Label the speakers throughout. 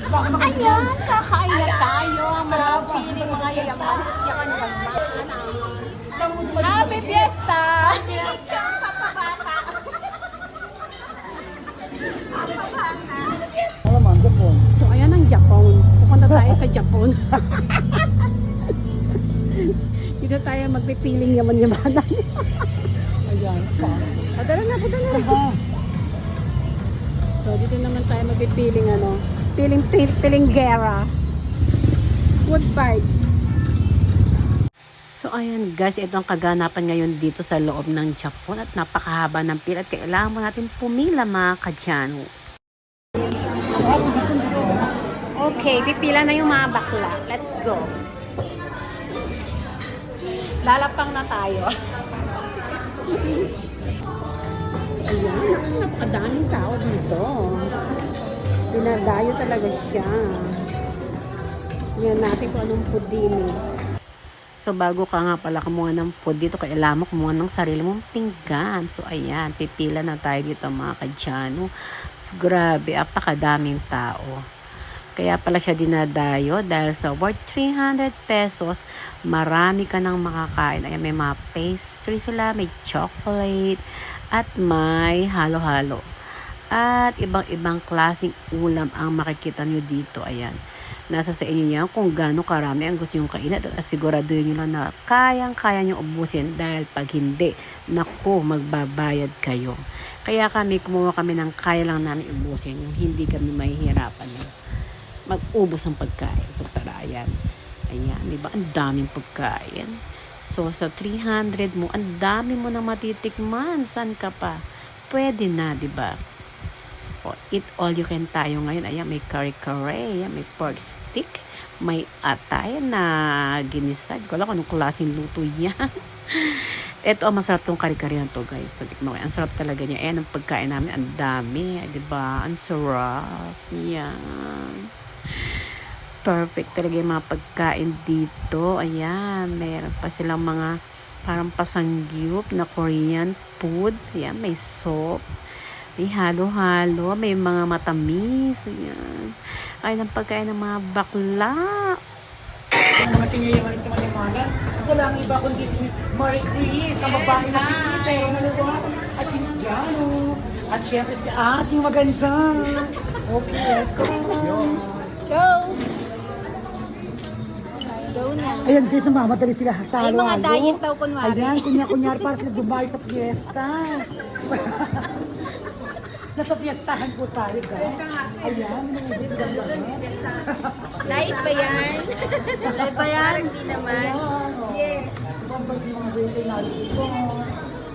Speaker 1: Ayan, kakain na tayo. Mga pili, mga yayaman. Yakan naman. Happy Fiesta! So, ayan ang Japan. Pupunta tayo sa Japan. Dito tayo magpipiling yaman-yamanan.
Speaker 2: Ayan, saan?
Speaker 1: Padala na.
Speaker 2: Saba.
Speaker 1: So, dito naman tayo magpipiling piling gera. Food vibes. So, ayan guys, ito ang kaganapan ngayon dito sa loob ng Japan at napakahaba ng pila at kailangan mo natin pumila mga kadyano. Okay, pipila na yung mga bakla. Let's go. Lalapang na tayo. Ayan, napakadaming tao dito. Dinadayo talaga siya. Tingnan natin kung anong food din eh. So, bago ka nga pala kumuha ng food dito, kailangan mo kumuha ng sarili mong pinggan. So, ayan, pipila na tayo dito mga kadyano. So, grabe, apakadaming tao. Kaya pala siya dinadayo dahil sa worth 300 pesos, marami ka nang makakain. Ayan, may mga pastry sila, may chocolate, at may halo-halo. At ibang-ibang klaseng ulam ang makikita nyo dito. Ayan. Nasa sa inyo yan kung gaano karami ang gusto nyong kainin at siguraduhin nyo lang na kayang-kaya nyo ubusin dahil pag hindi, naku, magbabayad kayo. Kaya kumuha kami ng kaya lang namin ubusin, yung hindi kami mahihirapan mag-ubos ng pagkain. So tara, ayan. Ayan, diba? Ang daming pagkain. So sa 300 mo, ang dami mo na matitikman. San ka pa? Pwede na, diba? O, eat all you can tayo ngayon. Ayan, may kare-kare, ayan, may pork stick, may atay na ginisa. Hindi ko alam kung anong klaseng luto yan. Ito, ang masarap tong kare-kare to, guys. Ang sarap talaga niya. Ayan, ang pagkain namin, ang dami. Diba? Ang sarap. Yan. Perfect talaga yung mga pagkain dito. Ayan, mayroon pa silang mga parang pasangyup na Korean food. Ayan, may soup. May halo-halo, may mga matamis. Ayan. Ay, ng pagkain ng mga bakla.
Speaker 2: Ang mga tingyayaman sa manimanan, wala ang iba kundi si Marie Chris, ang babae na si pero naluwag at Indiano. At syempre si ating maganda. Okay, let's go.
Speaker 1: Go! Go na.
Speaker 2: Ayan guys, mamadali sila sa
Speaker 1: Ay,
Speaker 2: halo-halo.
Speaker 1: mga diet daw kunwari.
Speaker 2: Ayan, kunya-kunyari para sila Dubai sa fiesta. Nasa fiestahan po tayo guys. Ayan, minumubos sila lang.
Speaker 1: Live ba yan? Live ba yan? Hindi naman.
Speaker 2: Ayan, o.
Speaker 1: Yes.
Speaker 2: Ibang yung mga birthday natin ito.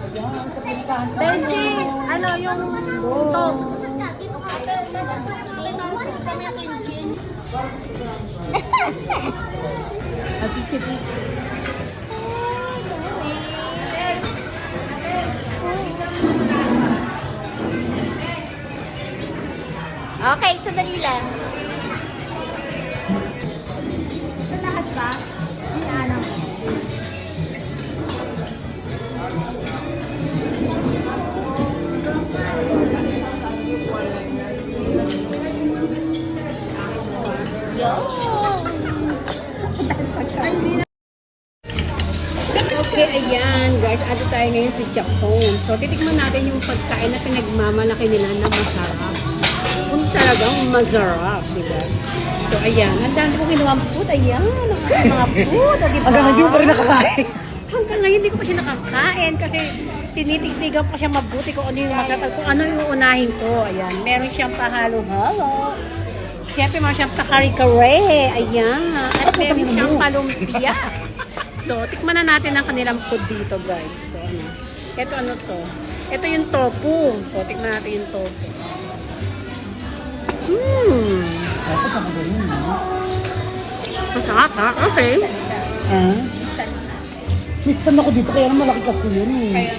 Speaker 2: Ayan, sa fiestahan tayo.
Speaker 1: Benji, ano yung top? Okay, sandali lang. Sa lahat ba? Yung ano? Okay, ayan guys, ato tayo ngayon sa Japan. So, titikman natin yung pagkain na pinagmamalaki nila na masarap. Kung talagang masarap, diba? So, ayan, ang dami kong kinuha food. Ayan, ang mga food, diba?
Speaker 2: Hanggang hindi mo pa rin nakakain.
Speaker 1: Hanggang ngayon, hindi ko pa siya nakakain kasi tinitigtigan ko siya mabuti kung ano yung masarap, kung ano yung uunahin ko. Ayan, meron siyang pahalo-halo. Siyempre, meron siyang pakare-kare. Ayan. At meron siyang palumpia. So, tikman na natin ang kanilang food dito, guys. So, ano. Ito ano to? Ito yung tofu. So, tikman natin yung tofu.
Speaker 2: Ako sa mga yun, no?
Speaker 1: Masarap, ha? Okay.
Speaker 2: Ah? Mistan ako dito, kaya malaki kasi yun eh.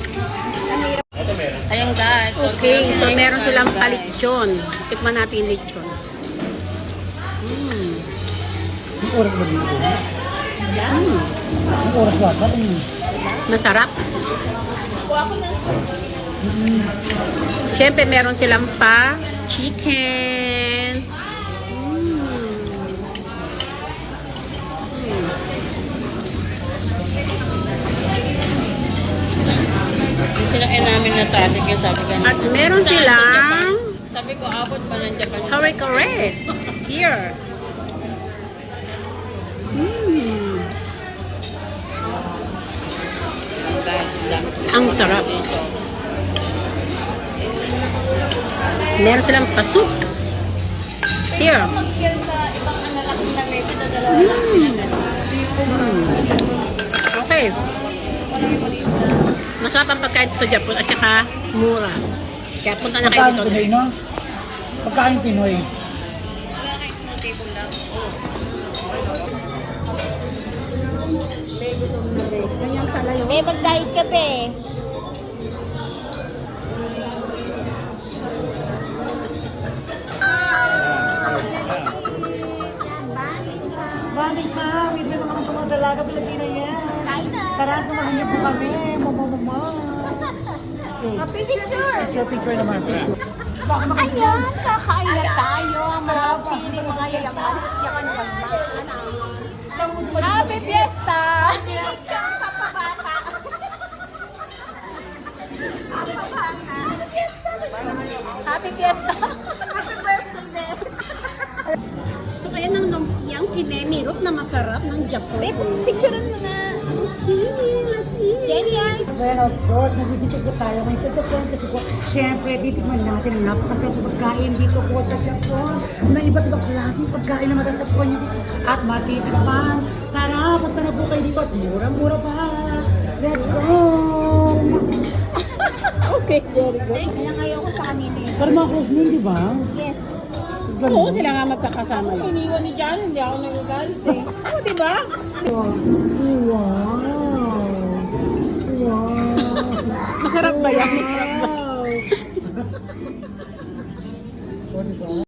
Speaker 3: Ayan guys.
Speaker 1: Okay, so meron silang palitsyon. Tikman natin yung lechon.
Speaker 2: Yung oras ba dito? Yung oras ba?
Speaker 1: Masarap. Siyempre, meron silang pa chicken.
Speaker 3: na traffic yung sabi ka.
Speaker 1: At meron
Speaker 3: Saan? Sa
Speaker 1: silang
Speaker 3: Japan? Sabi ko, abot pa ng Japan.
Speaker 1: kare-kare. Here. Ang sarap. Meron silang pasuk. Here. Okay. Masarap ang pagkain sa Japan at saka mura. Kaya punta na kayo
Speaker 2: Pagkain
Speaker 1: dito.
Speaker 2: Pinoy, no? Pagkain Pinoy.
Speaker 3: May mag-diet ka pe.
Speaker 2: Banding sa with may mga dalaga Pilipina yan. Tara, samahan niyo po kami. Mama.
Speaker 3: Happy picture!
Speaker 2: Picture naman. Picture.
Speaker 3: Ayan, kakain na tayo. Mga pili, mga yayaman. Yaman bagman. Happy Fiesta! Happy Fiesta! Happy birthday!
Speaker 1: So kaya nang lumpiang kinemirot na masarap ng Japan.
Speaker 3: Picturean mo na. Jenny, ay!
Speaker 2: Well, of course, nagdidikit po tayo ngayon sa Japan kasi po, syempre, titikman natin ang napakasarap na pagkain dito po sa Japan na iba't ibang klaseng pagkain na matatagpuan nyo dito at matitikman. Tara, punta na po kayo dito at mura-mura pa. Let's go!
Speaker 1: Okay, very good.
Speaker 3: Ilang ayoko sa kanina eh.
Speaker 2: Pero mga close nun, di ba?
Speaker 3: Yes.
Speaker 1: Oo, sila nga magkakasama lang.
Speaker 3: Iniwan ni Jan, hindi ako nagagalit eh.
Speaker 1: Oo, di ba?
Speaker 2: Wow! Wow!
Speaker 1: Masarap ba yan? Masarap ba?
Speaker 2: O, di ba?